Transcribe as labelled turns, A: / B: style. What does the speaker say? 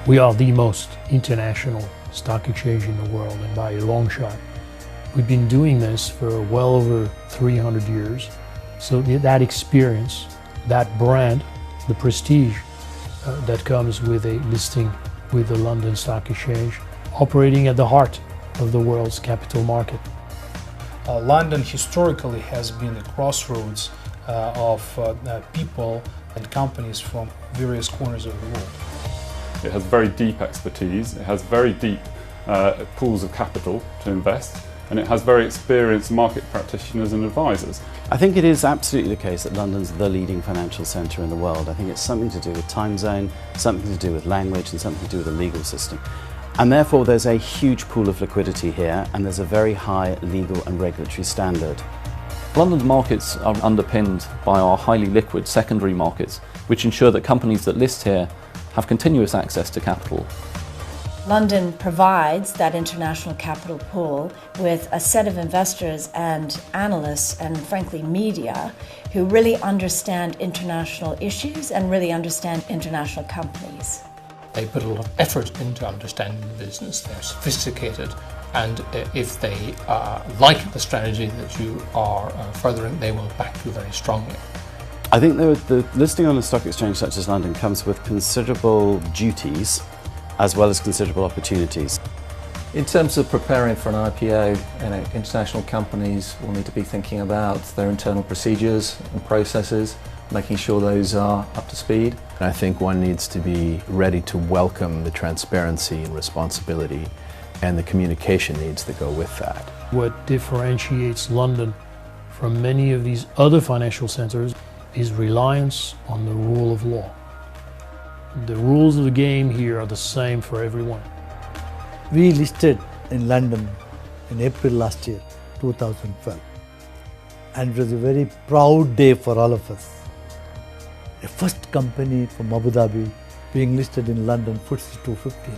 A: We are the most international stock exchange in the world, and by a long shot. We've been doing this for well over 300 years. So that experience, that brand, the prestige that comes with a listing with the London Stock Exchange, operating at the heart of the world's capital market.
B: London historically has been the crossroads of people and companies from various corners of the world.
C: It has very deep expertise, it has very deep pools of capital to invest, and it has very experienced market practitioners and advisors.
D: I think it is absolutely the case that London's the leading financial centre in the world. I think it's something to do with time zone, something to do with language, and something to do with the legal system. And therefore there's a huge pool of liquidity here, and there's a very high legal and regulatory standard.
E: London's markets are underpinned by our highly liquid secondary markets, which ensure that companies that list here have continuous access to capital.
F: London provides that international capital pool with a set of investors and analysts and frankly media who really understand international issues and really understand international companies.
B: They put a lot of effort into understanding the business. They're sophisticated, and if they like the strategy that you are furthering, they will back you very strongly.
D: I think the listing on a stock exchange such as London comes with considerable duties as well as considerable opportunities.
G: In terms of preparing for an IPO, international companies will need to be thinking about their internal procedures and processes, making sure those are up to speed.
H: I think one needs to be ready to welcome the transparency and responsibility and the communication needs that go with that.
A: What differentiates London from many of these other financial centers is reliance on the rule of law. The rules of the game here are the same for everyone.
I: We listed in London in April last year, 2012. And it was a very proud day for all of us. The first company from Abu Dhabi being listed in London, FTSE 250.